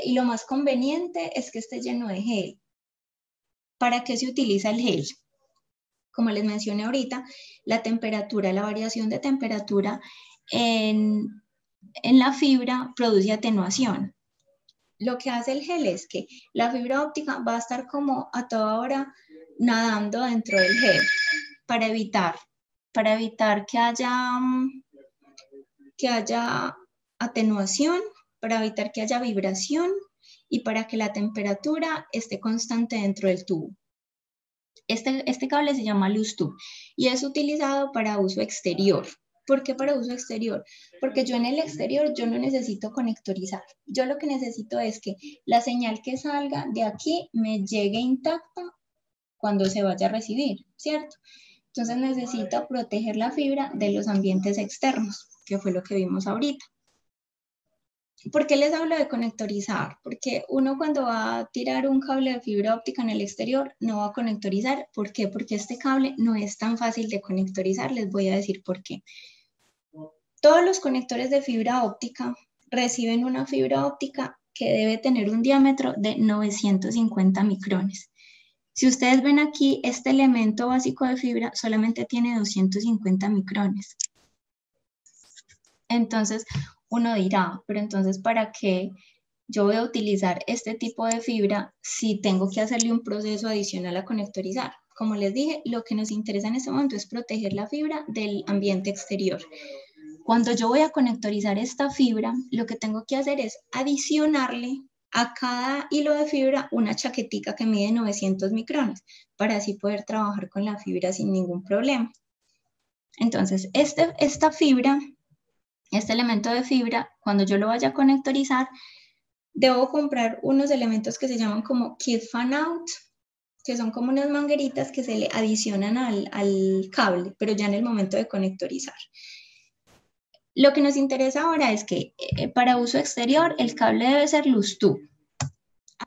y lo más conveniente es que esté lleno de gel. ¿Para qué se utiliza el gel? Como les mencioné ahorita, la temperatura, la variación de temperatura en la fibra produce atenuación. Lo que hace el gel es que la fibra óptica va a estar como a toda hora nadando dentro del gel para evitar que haya atenuación, para evitar que haya vibración y para que la temperatura esté constante dentro del tubo. Este cable se llama luz tube y es utilizado para uso exterior. ¿Por qué para uso exterior? Porque yo en el exterior yo no necesito conectorizar. Yo lo que necesito es que la señal que salga de aquí me llegue intacta cuando se vaya a recibir, ¿cierto? Entonces necesito proteger la fibra de los ambientes externos, que fue lo que vimos ahorita. ¿Por qué les hablo de conectorizar? Porque uno cuando va a tirar un cable de fibra óptica en el exterior no va a conectorizar. ¿Por qué? Porque este cable no es tan fácil de conectorizar. Les voy a decir por qué. Todos los conectores de fibra óptica reciben una fibra óptica que debe tener un diámetro de 950 micrones. Si ustedes ven aquí, este elemento básico de fibra solamente tiene 250 micrones. Entonces, uno dirá, pero entonces, ¿para qué yo voy a utilizar este tipo de fibra si tengo que hacerle un proceso adicional a conectorizar? Como les dije, lo que nos interesa en este momento es proteger la fibra del ambiente exterior. Cuando yo voy a conectorizar esta fibra, lo que tengo que hacer es adicionarle a cada hilo de fibra una chaquetica que mide 900 micrones para así poder trabajar con la fibra sin ningún problema. Entonces, esta fibra, este elemento de fibra, cuando yo lo vaya a conectorizar, debo comprar unos elementos que se llaman como kit fan out, que son como unas mangueritas que se le adicionan al cable, pero ya en el momento de conectorizar. Lo que nos interesa ahora es que para uso exterior el cable debe ser luz tube.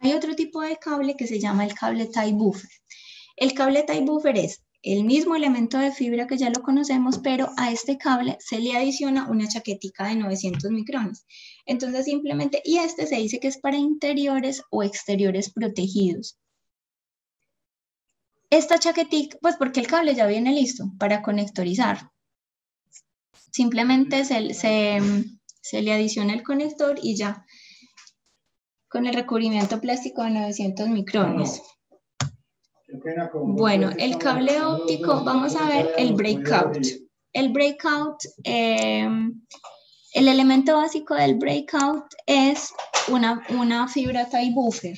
Hay otro tipo de cable que se llama el cable tie buffer. El cable tie buffer es el mismo elemento de fibra que ya lo conocemos, pero a este cable se le adiciona una chaquetica de 900 micrones. Entonces simplemente, y este se dice que es para interiores o exteriores protegidos. Esta chaquetica, pues porque el cable ya viene listo para conectorizar. Simplemente se le adiciona el conector y ya, con el recubrimiento plástico de 900 micrones. Bueno, el cable óptico, vamos a ver el breakout. El breakout, el elemento básico del breakout es una fibra tie buffer.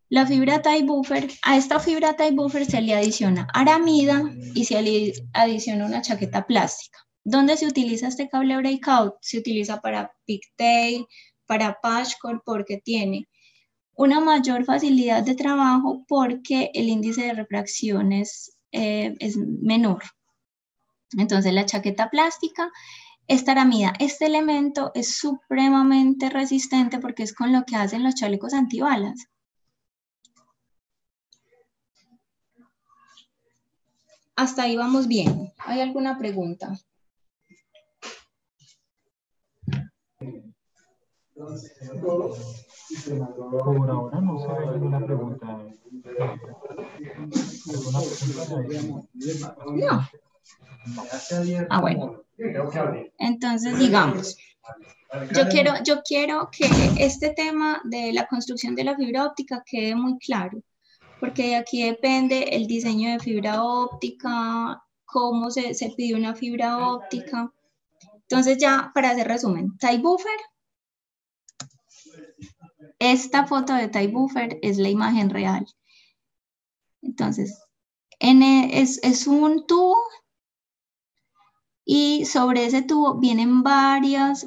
La fibra tie buffer, a esta fibra tie buffer se le adiciona aramida y se le adiciona una chaqueta plástica. ¿Dónde se utiliza este cable breakout? Se utiliza para pigtail, para patchwork, porque tiene una mayor facilidad de trabajo porque el índice de refracción es menor. Entonces la chaqueta plástica, esta aramida, este elemento es supremamente resistente porque es con lo que hacen los chalecos antibalas. Hasta ahí vamos bien. ¿Hay alguna pregunta?
Por ahora no se ve ninguna pregunta. ¿Alguna pregunta?
No. Ah, bueno. Entonces, digamos, yo quiero que este tema de la construcción de la fibra óptica quede muy claro, porque de aquí depende el diseño de fibra óptica, cómo se pide una fibra óptica. Entonces, ya para hacer resumen, tie buffer. Esta foto de tie buffer es la imagen real. Entonces, es un tubo y sobre ese tubo vienen varios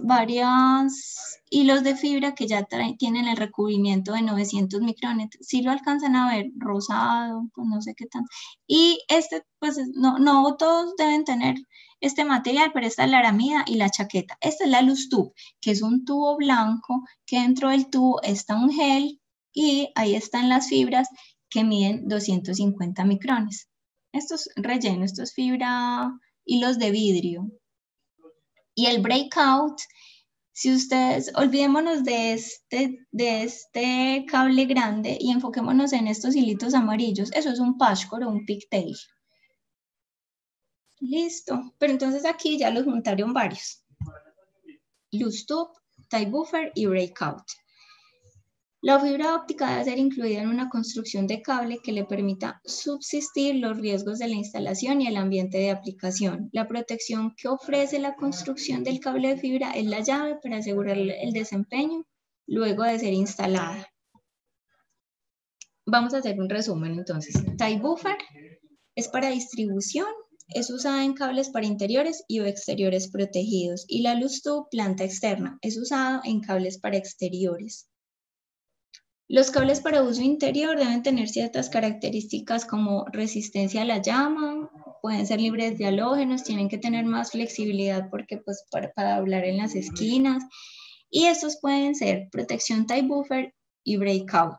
hilos de fibra que ya tienen el recubrimiento de 900 micrones. Si lo alcanzan a ver, rosado, pues no sé qué tanto. Y pues no todos deben tener este material, pero esta es la aramida y la chaqueta. Esta es la luz tube, que es un tubo blanco, que dentro del tubo está un gel y ahí están las fibras que miden 250 micrones. Esto es relleno, esto es fibra, hilos de vidrio. Y el breakout, si ustedes, olvidémonos de este cable grande y enfoquémonos en estos hilitos amarillos, eso es un patchwork o un pigtail. Listo, pero entonces aquí ya los juntaron varios. Loose tube, tie buffer y breakout. La fibra óptica debe ser incluida en una construcción de cable que le permita subsistir los riesgos de la instalación y el ambiente de aplicación. La protección que ofrece la construcción del cable de fibra es la llave para asegurar el desempeño luego de ser instalada. Vamos a hacer un resumen entonces. Tie buffer es para distribución, es usada en cables para interiores y o exteriores protegidos. Y la loose tube, planta externa, es usado en cables para exteriores. Los cables para uso interior deben tener ciertas características como resistencia a la llama, pueden ser libres de halógenos, tienen que tener más flexibilidad porque pues para doblar en las esquinas. Y estos pueden ser protección tie buffer y breakout.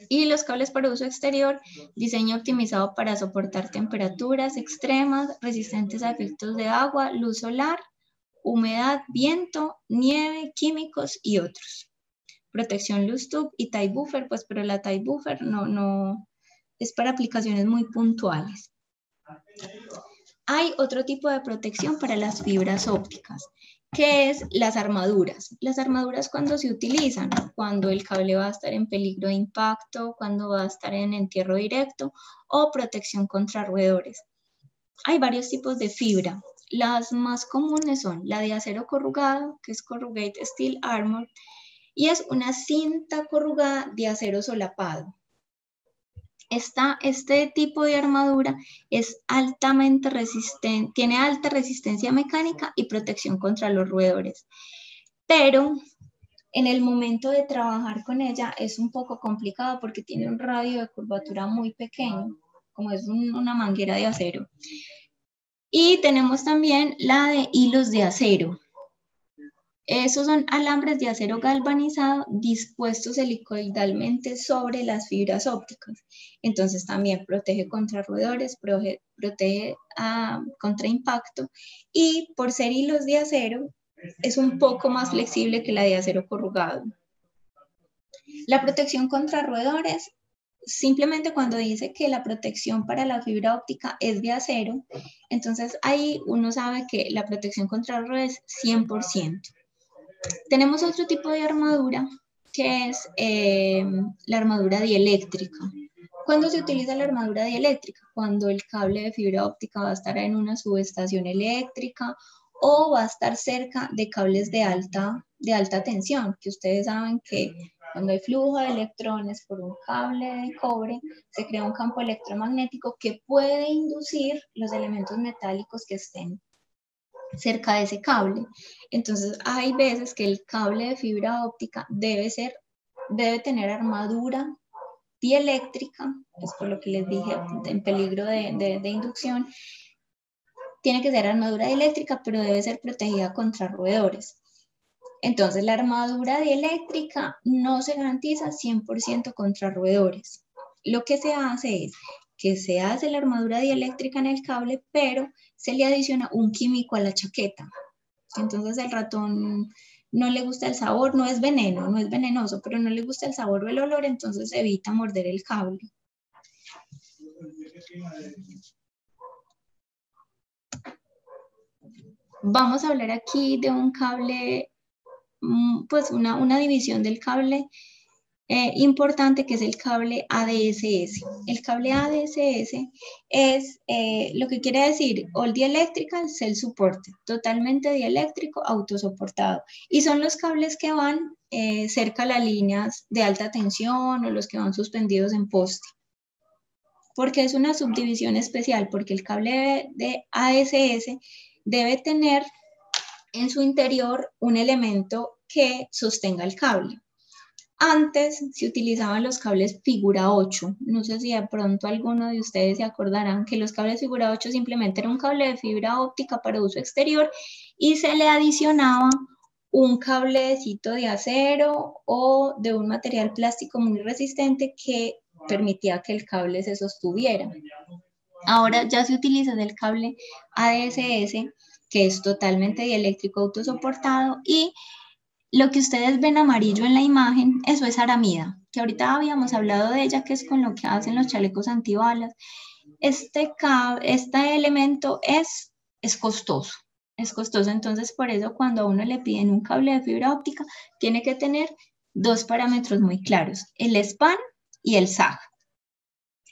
Y los cables para uso exterior, diseño optimizado para soportar temperaturas extremas, resistentes a efectos de agua, luz solar, humedad, viento, nieve, químicos y otros. Protección loose tube y tie buffer, pues pero la tie buffer no es para aplicaciones muy puntuales. Hay otro tipo de protección para las fibras ópticas, que es las armaduras. Las armaduras cuando se utilizan, cuando el cable va a estar en peligro de impacto, cuando va a estar en entierro directo o protección contra roedores. Hay varios tipos de fibra. Las más comunes son la de acero corrugado, que es corrugated steel armor, y es una cinta corrugada de acero solapado. Este tipo de armadura es altamente resistente, tiene alta resistencia mecánica y protección contra los roedores. Pero en el momento de trabajar con ella es un poco complicado porque tiene un radio de curvatura muy pequeño, como es una manguera de acero. Y tenemos también la de hilos de acero. Esos son alambres de acero galvanizado dispuestos helicoidalmente sobre las fibras ópticas. Entonces también protege contra roedores, protege contra impacto, y por ser hilos de acero es un poco más flexible que la de acero corrugado. La protección contra roedores, simplemente cuando dice que la protección para la fibra óptica es de acero, entonces ahí uno sabe que la protección contra roedores es 100%. Tenemos otro tipo de armadura, que es la armadura dieléctrica. ¿Cuándo se utiliza la armadura dieléctrica? Cuando el cable de fibra óptica va a estar en una subestación eléctrica o va a estar cerca de cables de alta tensión, que ustedes saben que cuando hay flujo de electrones por un cable de cobre, se crea un campo electromagnético que puede inducir los elementos metálicos que estén cerca de ese cable. Entonces hay veces que el cable de fibra óptica debe tener armadura dieléctrica, es por lo que les dije, en peligro de inducción. Tiene que ser armadura dieléctrica, pero debe ser protegida contra roedores. Entonces la armadura dieléctrica no se garantiza 100% contra roedores. Lo que se hace es que se hace la armadura dieléctrica en el cable, pero se le adiciona un químico a la chaqueta. Entonces el ratón no le gusta el sabor, no es veneno, no es venenoso, pero no le gusta el sabor o el olor, entonces evita morder el cable. Vamos a hablar aquí de un cable, pues una división del cable importante, que es el cable ADSS. El cable ADSS es lo que quiere decir All Dielectrical Cell Support, totalmente dieléctrico, autosoportado. Y son los cables que van cerca a las líneas de alta tensión o los que van suspendidos en poste. Porque es una subdivisión especial, porque el cable de ADSS debe tener en su interior un elemento que sostenga el cable. Antes se utilizaban los cables figura 8. No sé si de pronto alguno de ustedes se acordarán que los cables figura 8 simplemente era un cable de fibra óptica para uso exterior y se le adicionaba un cablecito de acero o de un material plástico muy resistente que permitía que el cable se sostuviera. Ahora ya se utiliza el cable ADSS, que es totalmente dieléctrico autosoportado, y lo que ustedes ven amarillo en la imagen, eso es aramida, que ahorita habíamos hablado de ella, que es con lo que hacen los chalecos antibalas. Este elemento es costoso, entonces por eso cuando a uno le piden un cable de fibra óptica, tiene que tener dos parámetros muy claros, el span y el sag.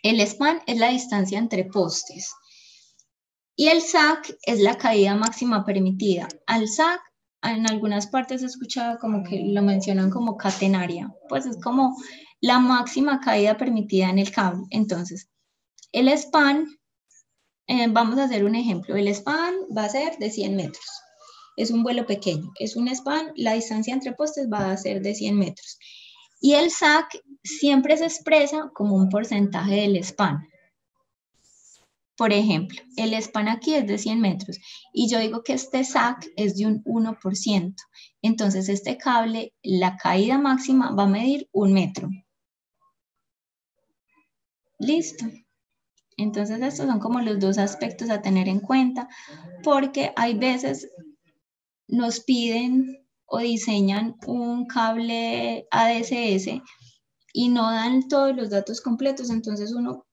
El span es la distancia entre postes y el sag es la caída máxima permitida. Al sag, en algunas partes he escuchado como que lo mencionan como catenaria, pues es como la máxima caída permitida en el cable. Entonces, el span, vamos a hacer un ejemplo, el span va a ser de 100 metros. Es un vuelo pequeño, es un span, la distancia entre postes va a ser de 100 metros. Y el sag siempre se expresa como un porcentaje del span. Por ejemplo, el span aquí es de 100 metros y yo digo que este sag es de un 1%. Entonces este cable, la caída máxima va a medir 1 metro. Listo. Entonces estos son como los dos aspectos a tener en cuenta, porque hay veces nos piden o diseñan un cable ADSS y no dan todos los datos completos, entonces uno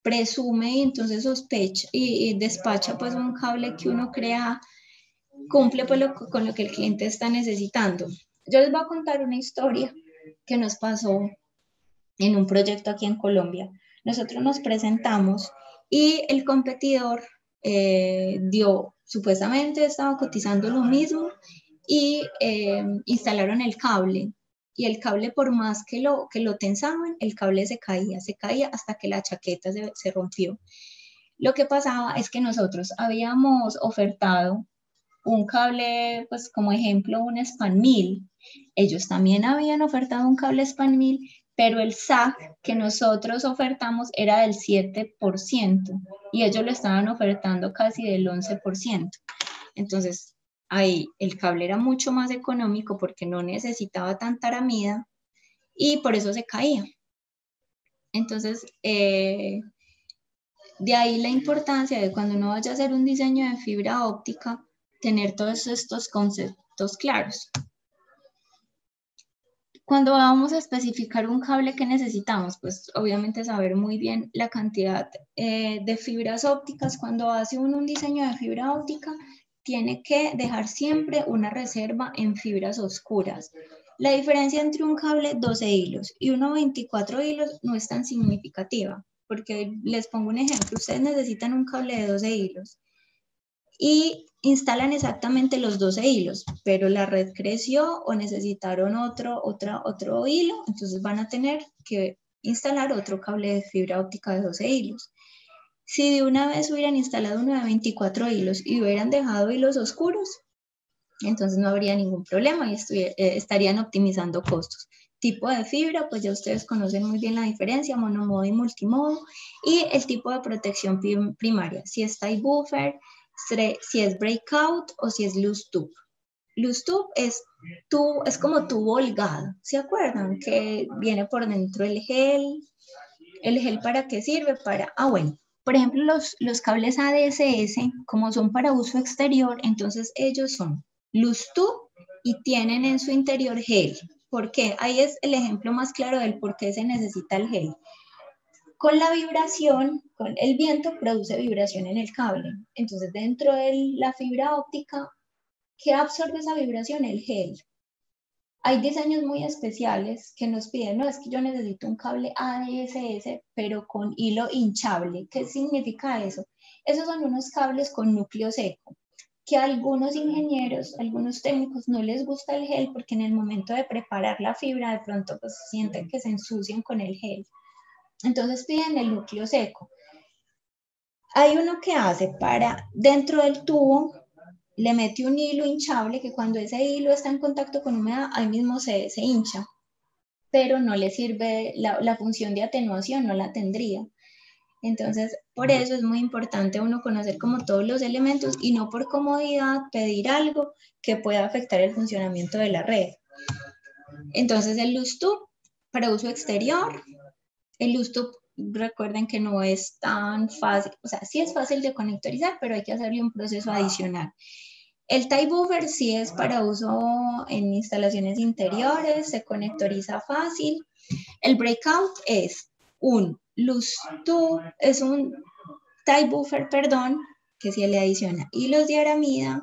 presume y entonces sospecha y despacha pues un cable que uno crea cumple pues con lo que el cliente está necesitando. Yo les voy a contar una historia que nos pasó en un proyecto aquí en Colombia. Nosotros nos presentamos y el competidor supuestamente estaba cotizando lo mismo y instalaron el cable. Y el cable, por más que lo tensaban, el cable se caía hasta que la chaqueta se rompió. Lo que pasaba es que nosotros habíamos ofertado un cable, pues como ejemplo, un Span 1000. Ellos también habían ofertado un cable Span 1000, pero el SAG que nosotros ofertamos era del 7% y ellos lo estaban ofertando casi del 11%. Entonces, ahí el cable era mucho más económico porque no necesitaba tanta aramida y por eso se caía. Entonces, de ahí la importancia de cuando uno vaya a hacer un diseño de fibra óptica, tener todos estos conceptos claros. Cuando vamos a especificar un cable que necesitamos, pues obviamente saber muy bien la cantidad de fibras ópticas. Cuando hace uno un diseño de fibra óptica, tiene que dejar siempre una reserva en fibras oscuras. La diferencia entre un cable 12 hilos y uno 24 hilos no es tan significativa, porque les pongo un ejemplo, ustedes necesitan un cable de 12 hilos y instalan exactamente los 12 hilos, pero la red creció o necesitaron otro hilo, entonces van a tener que instalar otro cable de fibra óptica de 12 hilos. Si de una vez hubieran instalado uno de 24 hilos y hubieran dejado hilos oscuros, entonces no habría ningún problema y estarían optimizando costos. Tipo de fibra, pues ya ustedes conocen muy bien la diferencia, monomodo y multimodo, y el tipo de protección primaria, si es tie buffer, si es breakout o si es loose tube. Loose tube es como tubo holgado, ¿se acuerdan? Que viene por dentro el gel. ¿El gel para qué sirve? Bueno, por ejemplo, los cables ADSS, como son para uso exterior, entonces ellos son loose tube y tienen en su interior gel. ¿Por qué? Ahí es el ejemplo más claro del por qué se necesita el gel. Con la vibración, con el viento produce vibración en el cable. Entonces, dentro de la fibra óptica, ¿qué absorbe esa vibración? El gel. Hay diseños muy especiales que nos piden, no, es que yo necesito un cable ADSS, pero con hilo hinchable. ¿Qué significa eso? Esos son unos cables con núcleo seco, que a algunos ingenieros, algunos técnicos no les gusta el gel porque en el momento de preparar la fibra de pronto pues sienten que se ensucian con el gel. Entonces piden el núcleo seco. Hay uno que hace para dentro del tubo, le mete un hilo hinchable que cuando ese hilo está en contacto con humedad, ahí mismo se hincha, pero no le sirve la función de atenuación, no la tendría. Entonces, por eso es muy importante uno conocer como todos los elementos y no por comodidad pedir algo que pueda afectar el funcionamiento de la red. Entonces, el loose tube para uso exterior, el loose tube, recuerden que no es tan fácil, o sea, sí es fácil de conectorizar, pero hay que hacerle un proceso adicional. El tie buffer sí es para uso en instalaciones interiores, se conectoriza fácil. El breakout es un loose tube, es un tie buffer, perdón, que se le adiciona hilos de aramida,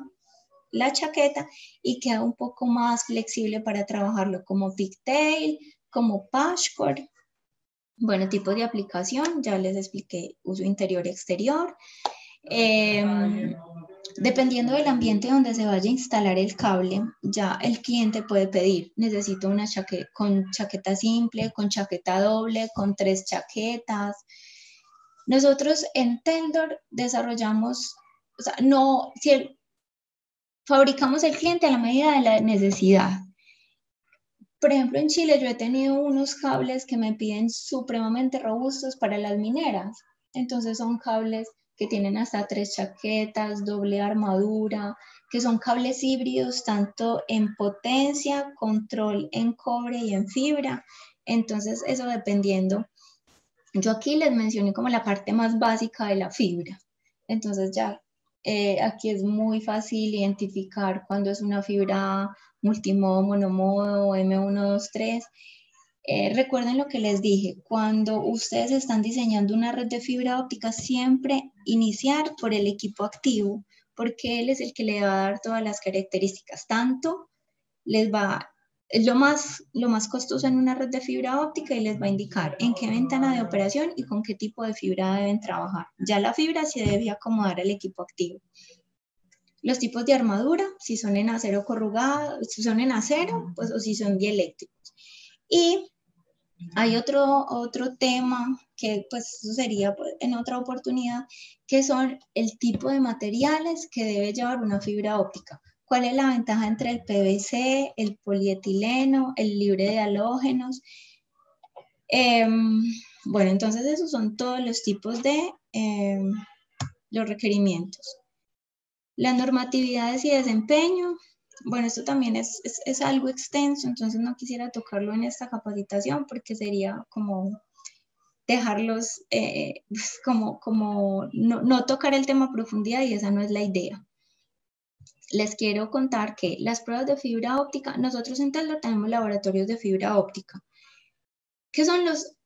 la chaqueta, y queda un poco más flexible para trabajarlo como pigtail, como patchwork. Bueno, tipo de aplicación, ya les expliqué, uso interior-exterior. Dependiendo del ambiente donde se vaya a instalar el cable, ya el cliente puede pedir, necesito una chaqueta con chaqueta simple, con chaqueta doble, con 3 chaquetas. Nosotros en Teldor desarrollamos, o sea, no, fabricamos el cliente a la medida de la necesidad. Por ejemplo, en Chile yo he tenido unos cables que me piden supremamente robustos para las mineras. Entonces son cables que tienen hasta 3 chaquetas, doble armadura, que son cables híbridos tanto en potencia, control en cobre y en fibra. Entonces eso dependiendo. Yo aquí les mencioné como la parte más básica de la fibra. Entonces ya aquí es muy fácil identificar cuando es una fibra multimodo, monomodo, M123. Recuerden lo que les dije, cuando ustedes están diseñando una red de fibra óptica, siempre iniciar por el equipo activo, porque él es el que le va a dar todas las características. Tanto les va, es lo más costoso en una red de fibra óptica y les va a indicar en qué ventana de operación y con qué tipo de fibra deben trabajar. Ya la fibra se debe acomodar al equipo activo. Los tipos de armadura, si son en acero corrugado, si son en acero, pues o si son dieléctricos. Y hay otro tema que pues sería pues, en otra oportunidad, que son el tipo de materiales que debe llevar una fibra óptica. ¿Cuál es la ventaja entre el PVC, el polietileno, el libre de halógenos? Bueno, entonces esos son todos los tipos de los requerimientos. Las normatividades y desempeño, bueno, esto también es algo extenso, entonces no quisiera tocarlo en esta capacitación porque sería como dejarlos como no tocar el tema a profundidad y esa no es la idea. Les quiero contar que las pruebas de fibra óptica, nosotros en Teldor tenemos laboratorios de fibra óptica, que son los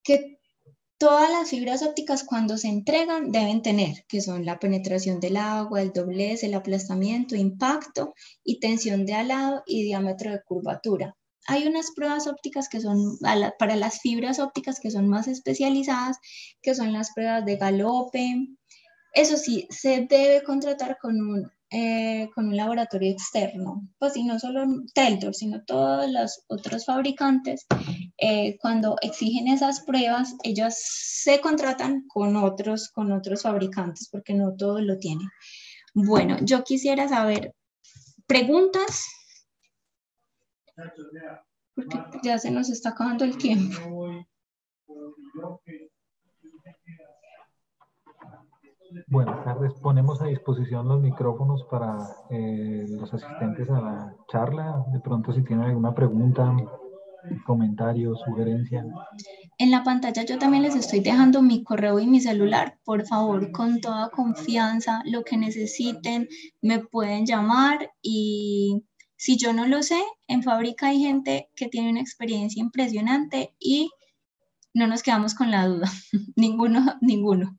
que todas las fibras ópticas cuando se entregan deben tener, que son la penetración del agua, el doblez, el aplastamiento, impacto y tensión de alado y diámetro de curvatura. Hay unas pruebas ópticas que son para las fibras ópticas que son más especializadas, que son las pruebas de galope. Eso sí, se debe contratar con un laboratorio externo, pues y no solo Teldor, sino todos los otros fabricantes. Cuando exigen esas pruebas, ellos se contratan con otros fabricantes porque no todos lo tienen. Bueno, yo quisiera saber preguntas, porque ya se nos está acabando el tiempo.
Buenas tardes. Ponemos a disposición los micrófonos para los asistentes a la charla. De pronto, si tienen alguna pregunta, comentario, sugerencia.
En la pantalla yo también les estoy dejando mi correo y mi celular. Por favor, con toda confianza, lo que necesiten, me pueden llamar y si yo no lo sé, en fábrica hay gente que tiene una experiencia impresionante y no nos quedamos con la duda. Ninguno.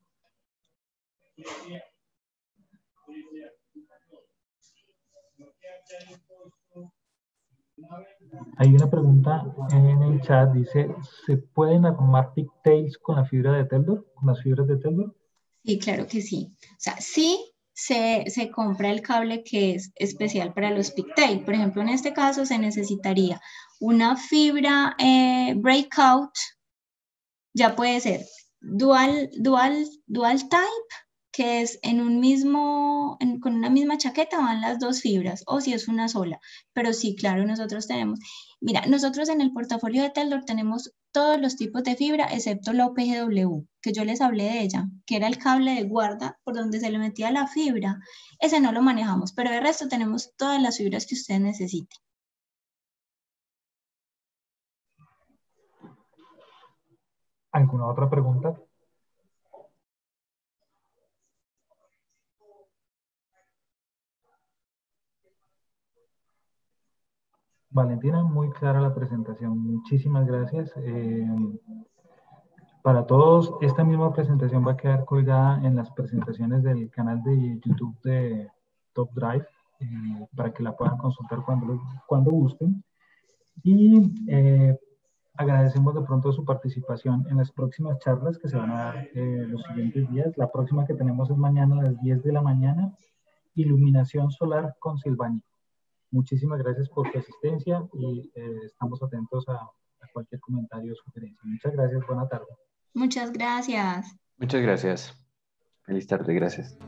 Hay una pregunta en el chat, dice, ¿se pueden armar pigtails con la fibra de Teldor? ¿Con las fibras de Teldor?
Sí, claro que sí. O sea, sí se compra el cable que es especial para los pigtail. Por ejemplo, en este caso se necesitaría una fibra breakout, ya puede ser dual type, que es en un mismo, con una misma chaqueta van las dos fibras, o si es una sola. Pero sí, claro, nosotros tenemos, mira, nosotros en el portafolio de Teldor tenemos todos los tipos de fibra, excepto la OPGW, que yo les hablé de ella, que era el cable de guarda por donde se le metía la fibra. Ese no lo manejamos, pero de resto tenemos todas las fibras que ustedes necesiten.
¿Alguna otra pregunta? Valentina, muy clara la presentación. Muchísimas gracias. Para todos, esta misma presentación va a quedar colgada en las presentaciones del canal de YouTube de Top Drive para que la puedan consultar cuando gusten. Y agradecemos de pronto su participación en las próximas charlas que se van a dar los siguientes días. La próxima que tenemos es mañana a las 10 de la mañana, Iluminación Solar con Silvani. Muchísimas gracias por su asistencia y estamos atentos a cualquier comentario o sugerencia. Muchas gracias, buena tarde.
Muchas gracias.
Muchas gracias. Feliz tarde, gracias.